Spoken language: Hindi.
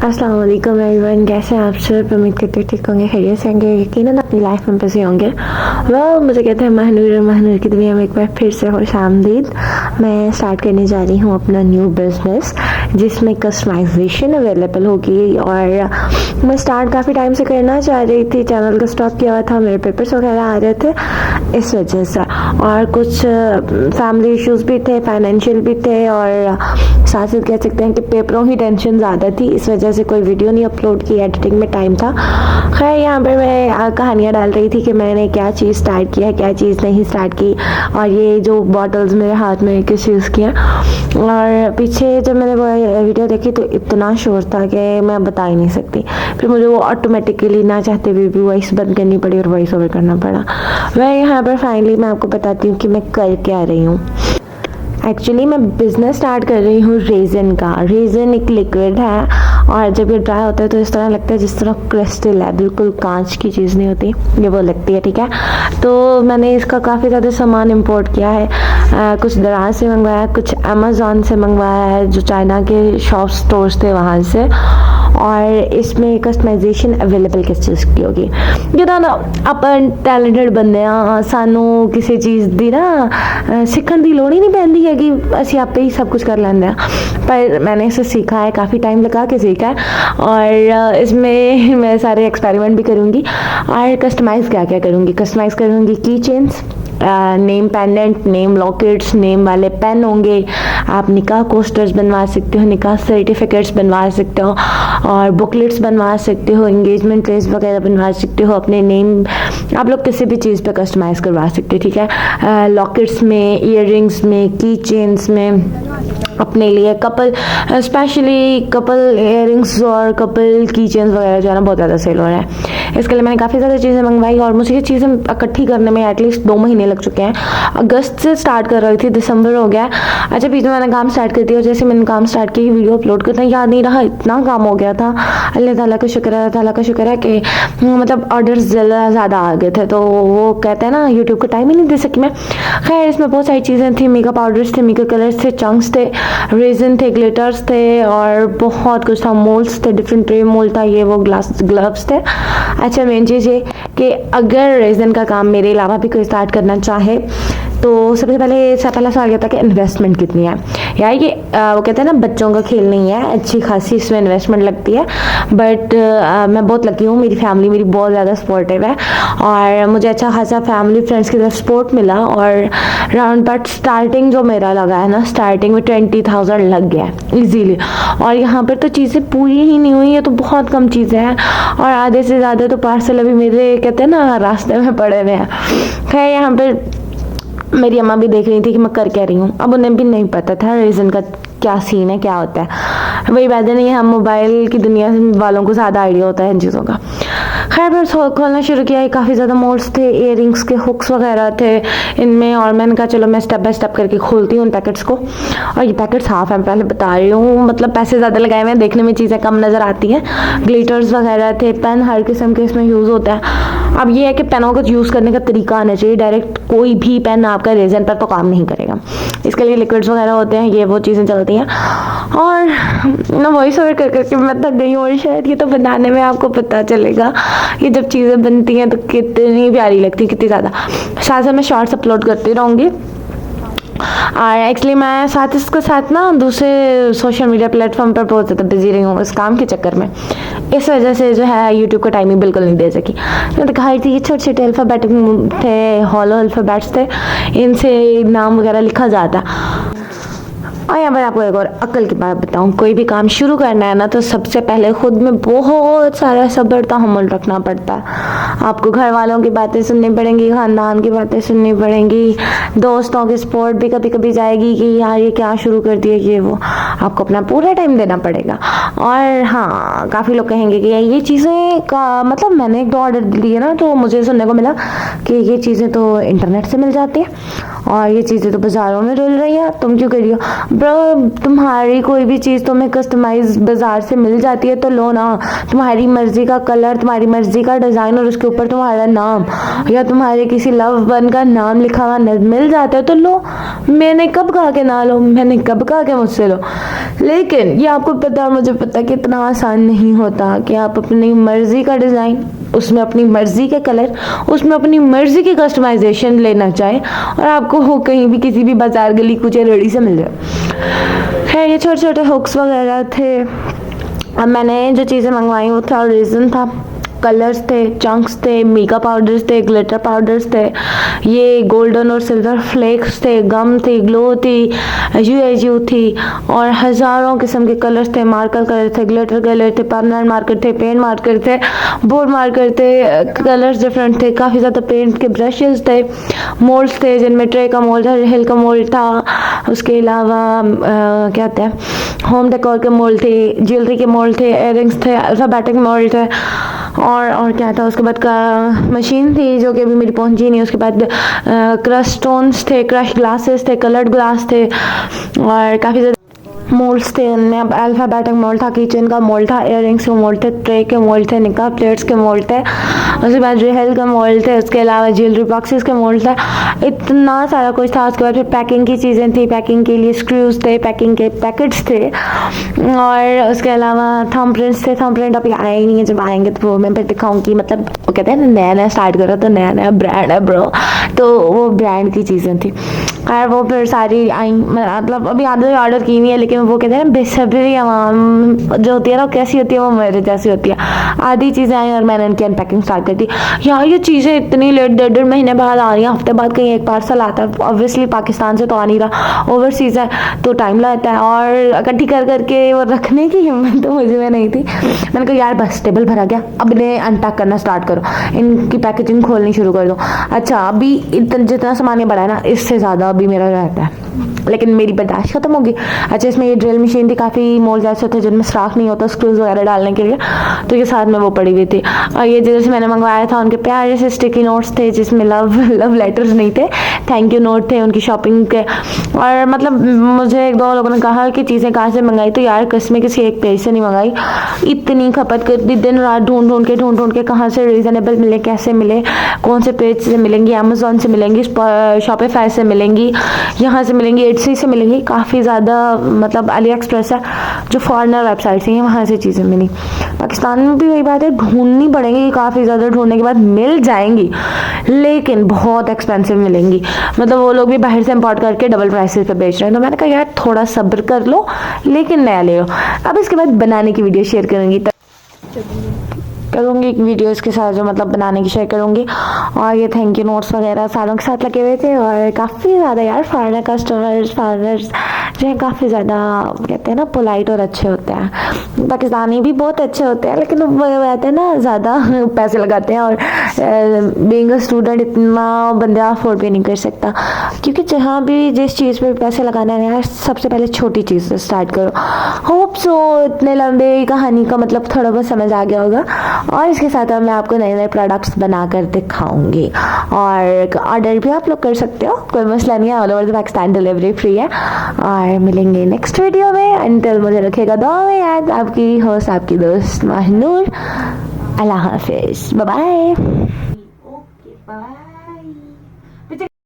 अस्सलाम वालेकुम एवरीवन, कैसे हैं आप सब। उम्मीद करते ठीक होंगे, खैरियत से होंगे, यकीनन अपनी लाइफ में बिजी होंगे। मुझे कहते हैं महानूर की दुनिया में एक बार फिर से खुशामदीद। मैं स्टार्ट करने जा रही हूँ अपना न्यू बिज़नेस जिसमें कस्टमाइजेशन अवेलेबल होगी। और मैं स्टार्ट काफ़ी टाइम से करना चाह रही थी, चैनल का स्टॉप किया हुआ था, मेरे पेपर्स वगैरह आ रहे थे इस वजह से, और कुछ फैमिली इश्यूज़ भी थे, फाइनेंशियल भी थे, और साथ साथ कह सकते हैं कि पेपरों की टेंशन ज़्यादा थी, इस वजह से कोई वीडियो नहीं अपलोड की, एडिटिंग में टाइम था। खैर यहाँ पर मैं कहानियाँ डाल रही थी कि मैंने क्या चीज़ स्टार्ट किया, क्या चीज़ नहीं स्टार्ट की, और ये जो बॉटल्स मेरे हाथ में किस चीज़ की हैं। और पीछे जब मैंने वो वीडियो देखी तो इतना शोर था कि मैं बता ही नहीं सकती। फिर मुझे वो ऑटोमेटिकली ना चाहते हुए भी वॉइस बंद करनी पड़ी और वॉइस ओवर करना पड़ा। वह यहाँ पर फाइनली मैं आपको बताती हूँ कि मैं कर क्या रही हूँ। एक्चुअली मैं बिज़नेस स्टार्ट कर रही हूँ रेज़न का। रेज़न एक लिक्विड है और जब ये ड्राई होता है तो इस तरह लगता है जिस तरह क्रिस्टल है, बिल्कुल कांच की चीज़ नहीं होती, ये वो लगती है, ठीक है। तो मैंने इसका काफ़ी ज़्यादा सामान इंपोर्ट किया है, कुछ दराज से मंगवाया है, कुछ अमेज़ॉन से मंगवाया है, जो चाइना के शॉप स्टोर्स थे वहाँ से। और इसमें कस्टमाइजेशन अवेलेबल किस चीज़ की होगी, जिदा ना अपन टैलेंटेड बंदे आ, सानू किसी चीज़ दी ना सीखने की लोड़ ही नहीं पैंदी है कि असी आपे ही सब कुछ कर लेंगे। पर मैंने इसे सीखा है, काफ़ी टाइम लगा के सीखा है, और इसमें मैं सारे एक्सपेरिमेंट भी करूँगी। और कस्टमाइज़ क्या क्या करूँगी, कस्टमाइज़ करूँगी की chains, name pendant, name lockets, name वाले पेन होंगे, आप निकाह कोस्टर्स बनवा सकते हो, निकाह सर्टिफिकेट्स बनवा सकते हो, और बुकलेट्स बनवा सकते हो, एंगेजमेंट ड्रेस वगैरह बनवा सकते हो, अपने नेम आप लोग किसी भी चीज़ पे कस्टमाइज़ करवा सकते हो, ठीक है। लॉकेट्स में, ईयररिंग्स में, की चेन्स में, अपने लिए कपल स्पेशली कपल इयररिंग्स और कपल की चेन्स वगैरह जो है ना बहुत ज़्यादा सेल हो रहा है। इसके लिए मैंने काफ़ी ज़्यादा चीज़ें मंगवाई और मुझे ये चीज़ें इकट्ठी करने में एटलीस्ट 2 महीने लग चुके हैं। अगस्त से स्टार्ट कर रही थी, दिसंबर हो गया। अच्छा, बीच में मैंने काम स्टार्ट कर दिया और जैसे मैंने काम स्टार्ट किया वीडियो अपलोड करना याद नहीं रहा, इतना काम हो गया था। अल्लाह ताला का शुक्र है, अल्लाह ताला का शुक्र है कि मतलब ऑर्डर्स ज़्यादा आ गए थे, तो वो कहते हैं ना यूट्यूब को टाइम ही नहीं दे सकी मैं। खैर इसमें बहुत सारी चीज़ें थी, मेकअप पाउडर्स थे, मेकअप कलर्स थे, चंक्स थे, रेजन थे, ग्लिटर्स थे, और बहुत कुछ था, मोल्ड्स थे, डिफरेंट ट्रे मोल्ड था, ये वो ग्लव्स थे। अच्छा, मेन चीज़ ये कि अगर रेजन का काम मेरे अलावा भी कोई स्टार्ट करना चाहे तो सबसे पहला सवाल ये था कि इन्वेस्टमेंट कितनी है। यार ये वो कहते हैं ना बच्चों का खेल नहीं है, अच्छी खासी इसमें इन्वेस्टमेंट लगती है। बट मैं बहुत लकी हूँ, मेरी फैमिली मेरी बहुत ज़्यादा सपोर्टिव है और मुझे अच्छा खासा फैमिली फ्रेंड्स की तरफ सपोर्ट मिला। और राउंड बट स्टार्टिंग जो मेरा लगा है ना, स्टार्टिंग में 20,000 लग गया ईजीली। और यहाँ पर तो चीज़ें पूरी ही नहीं हुई है, तो बहुत कम चीज़ें हैं और आधे से ज़्यादा तो पार्सल अभी मेरे कहते हैं ना रास्ते में पड़े हुए हैं। खैर यहाँ पर मेरी अम्मा भी देख रही थी कि मैं कर क्या रही हूँ। अब उन्हें भी नहीं पता था रीज़न का क्या सीन है, क्या होता है। वही बात नहीं है, हम मोबाइल की दुनिया वालों को ज़्यादा आइडिया होता है इन चीज़ों का। खैर मैं खोलना शुरू किया, काफ़ी ज़्यादा मोल्ड्स थे, इयररिंग्स के हुक्स वगैरह थे इनमें, और मैंने कहा चलो मैं स्टेप बाय स्टेप करके खोलती हूँ उन पैकेट्स को। और ये पैकेट्स हाफ है, पहले बता रही हूँ, मतलब पैसे ज़्यादा लगाए हुए हैं, देखने में चीज़ें कम नज़र आती हैं। ग्लिटर्स वगैरह थे, पेन हर किस्म के इसमें यूज़ होता है। अब ये है कि पेनों को यूज़ करने का तरीका आना चाहिए, डायरेक्ट कोई भी पेन आपका रेजन पर तो काम नहीं करेगा, इसके लिए लिक्विड्स वगैरह होते हैं, ये वो चीज़ें चलती हैं। और ना वॉइस ओवर कर करके मैं थक गई हूँ, और शायद ये तो बनाने में आपको पता चलेगा कि जब चीज़ें बनती हैं तो कितनी प्यारी लगती है, कितनी ज़्यादा। साथ साथ मैं शॉर्ट्स अपलोड करती रहूँगी। और एक्चुअली मैं साथ इसके साथ ना दूसरे सोशल मीडिया प्लेटफॉर्म पर बहुत ज़्यादा बिजी रही हूँ इस काम के चक्कर में, इस वजह से जो है यूट्यूब को टाइमिंग बिल्कुल नहीं दे सकी। मैं दिखाई थी, छोटे छोटे अल्फ़ाबेट थे, हॉलो अल्फ़ाबेट्स थे, इनसे नाम वगैरह लिखा जाता। और यहाँ पर आपको एक और अक्ल की बात बताऊँ, कोई भी काम शुरू करना है ना तो सबसे पहले खुद में बहुत सारा सब्र तहम्मुल रखना पड़ता है। आपको घर वालों की बातें सुननी पड़ेंगी, ख़ानदान की बातें सुननी पड़ेंगी, दोस्तों की सपोर्ट भी कभी कभी जाएगी कि यार ये क्या शुरू कर दिया, ये वो, आपको अपना पूरा टाइम देना पड़ेगा। और हाँ, काफ़ी लोग कहेंगे कि ये चीज़ें का मतलब मैंने 1-2 ऑर्डर दिए ना तो मुझे सुनने को मिला कि ये चीज़ें तो इंटरनेट से मिल जाती हैं और ये चीज़ें तो बाज़ारों में मिल रही हैं, तुम क्यों कर रही हो। ब्रो तुम्हारी कोई भी चीज़ तुम्हें कस्टमाइज बाज़ार से मिल जाती है तो लो ना। तुम्हारी मर्ज़ी का कलर, तुम्हारी मर्ज़ी का डिज़ाइन और उसके ऊपर तुम्हारा नाम या तुम्हारे किसी लव वन का नाम लिखा हुआ मिल जाता है तो लो। मैंने कब कहा कि ना लो, मैंने कब कहा कि मुझसे लो। लेकिन ये आपको पता है, मुझे पता है कि इतना आसान नहीं होता कि आप अपनी मर्ज़ी का डिज़ाइन, उसमें अपनी मर्ज़ी के कलर, उसमें अपनी मर्ज़ी की कस्टमाइजेशन लेना चाहे और आपको हो कहीं भी किसी भी बाजार गली कुछ रेडी से मिल जाए। खैर ये छोटे छोटे हुक्स वगैरह थे। अब मैंने जो चीज़ें मंगवाई वो था रीज़न था, कलर्स थे, चंक्स थे, मेकअप पाउडर्स थे, ग्लिटर पाउडर्स थे, ये गोल्डन और सिल्वर फ्लेक्स थे, गम थी, ग्लो थी, यू थी और हज़ारों किस्म के कलर्स थे। मार्कर कलर थे, ग्लिटर कलर थे, परमानेंट मार्कर थे, पेन मार्कर थे, बोर्ड मार्कर थे, कलर्स डिफरेंट थे, काफ़ी ज़्यादा पेंट के ब्रशेज़ थे, मोल्ड्स थे जिनमें ट्रे का मोल्ड था, हिल का मोल्ड था, उसके अलावा क्या कहते हैं होम डेकोर के मोल्ड थे, ज्वेलरी के मोल्ड थे, इयररिंग्स थे, अल्फ़ाबेटिक मोल्ड थे और क्या था। उसके बाद का मशीन थी जो कि अभी मेरी पहुंची नहीं। उसके बाद क्रश स्टोन्स थे, क्रश ग्लासेस थे, कलर्ड ग्लास थे और काफ़ी ज़्यादा मोल्ड्स थे। उनमें अब अल्फ़ाबेटिक मोल्ड था, किचन का मोल्ड था, इयररिंग्स के मोल्ड थे, ट्रे के मोल्ड थे, निकाह प्लेट्स के मोल्ड थे, उसके बाद रिहेल का मोल्ड थे, उसके अलावा ज्वेलरी बॉक्सेस के मोल्ड थे, इतना सारा कुछ था। उसके बाद फिर पैकिंग की चीज़ें थी, पैकिंग के लिए स्क्रूज थे, पैकिंग के पैकेट्स थे और उसके अलावा थंब प्रिंट्स थे। थंब प्रिंट अभी आए ही नहीं है, जब आएंगे तो वो मैं फिर दिखाऊंगी। मतलब वो कहते हैं ना नया नया स्टार्ट करो तो नया नया ब्रांड है ब्रो, तो वो ब्रांड की चीज़ें थी। खैर वो फिर सारी आई, मतलब अभी आधे ऑर्डर की हुई है, लेकिन वो कहते हैं ना बेसब्री आवाम जो होती है ना कैसी होती है, वो मेरे जैसी होती है। आधी चीज़ें आई और मैंने उनकी अनपैकिंग स्टार्ट कर दी। यार ये चीज़ें इतनी लेट 1.5 महीने बाद आ रही हैं, हफ्ते बाद कहीं एक पार्सल आता है। ऑब्वियसली पाकिस्तान से तो आ नहीं रहा, ओवरसीज़ है तो टाइम लगता है और इकट्ठी कर करके वो रखने की हिम्मत तो मुझे में नहीं थी। मैंने कहा यार बस टेबल भरा गया, अब इन्हें अनपैक करना स्टार्ट करो, इनकी पैकेजिंग खोलनी शुरू कर दो। अच्छा अभी जितना सामान ये बढ़ा है ना, इससे ज़्यादा अभी मेरा रहता है, लेकिन मेरी बर्दाश्त खत्म होगी। अच्छा इसमें ये ड्रिल मशीन थी, काफ़ी मोल्ड ऐसे थे जिनमें स्टाफ नहीं होता स्क्रूज वगैरह डालने के लिए, तो ये साथ में वो पड़ी हुई थी। और ये जैसे मैंने मंगवाया था उनके प्यारे से स्टिकी नोट्स थे जिसमें लव लेटर्स नहीं थे, थैंक यू नोट थे उनकी शॉपिंग के। और मतलब मुझे एक दो लोगों ने कहा कि चीज़ें कहाँ से मंगाई, तो यार कसमें किसी एक पेज से नहीं मंगाई, इतनी खपत कर दी दिन रात ढूंढ ढूंढ के कहाँ से रीज़नेबल मिले, कैसे मिले, कौन से पेज से मिलेंगी, अमेज़ॉन से मिलेंगी, शॉपिफाई से मिलेंगी, यहाँ से मिलेंगी, एटसी से मिलेंगी, काफ़ी ज़्यादा मतलब अली एक्सप्रेस है जो फॉरेनर वेबसाइट्स हैं वहाँ से चीज़ें मिली। पाकिस्तान में भी वही बात है, ढूंढनी पड़ेगी, काफ़ी ज़्यादा ढूंढने के बाद मिल जाएंगी लेकिन बहुत एक्सपेंसिव मिलेंगी। मतलब वो लोग भी बाहर से इंपोर्ट करके डबल प्राइसेस पे बेच रहे हैं। तो मैंने कहा यार थोड़ा सब्र कर लो लेकिन नया ले लो। अब इसके बाद बनाने की वीडियो शेयर करूँगी एक वीडियो इसके साथ जो मतलब बनाने की शेयर करूँगी। और ये थैंक यू नोट्स वगैरह सारों के साथ लगे हुए थे और काफ़ी ज़्यादा यार फॉरेनर कस्टमर्स जो है काफ़ी ज़्यादा कहते हैं ना पोलाइट और अच्छे होते हैं। पाकिस्तानी भी बहुत अच्छे होते हैं लेकिन वो कहते हैं ना ज़्यादा पैसे लगाते हैं और बीइंग अ स्टूडेंट इतना बंदा अफोर्ड भी नहीं कर सकता, क्योंकि जहाँ भी जिस चीज़ पे पैसे लगाना है यार सबसे पहले छोटी चीज़ से स्टार्ट करो। होप सो इतने लंबे कहानी का मतलब थोड़ा बहुत समझ आ गया होगा। और इसके साथ मैं आपको नए नए प्रोडक्ट्स बनाकर दिखाऊंगी और ऑर्डर भी आप लोग कर सकते हो, कोई मसला नहीं है, all over the Pakistan delivery free है। और मिलेंगे नेक्स्ट वीडियो में, अंटिल मुझे रखेगा दुआ में याद। आपकी होस्ट आपकी दोस्त माहिनूर, अल्लाह हाफिज़, बाय बाय।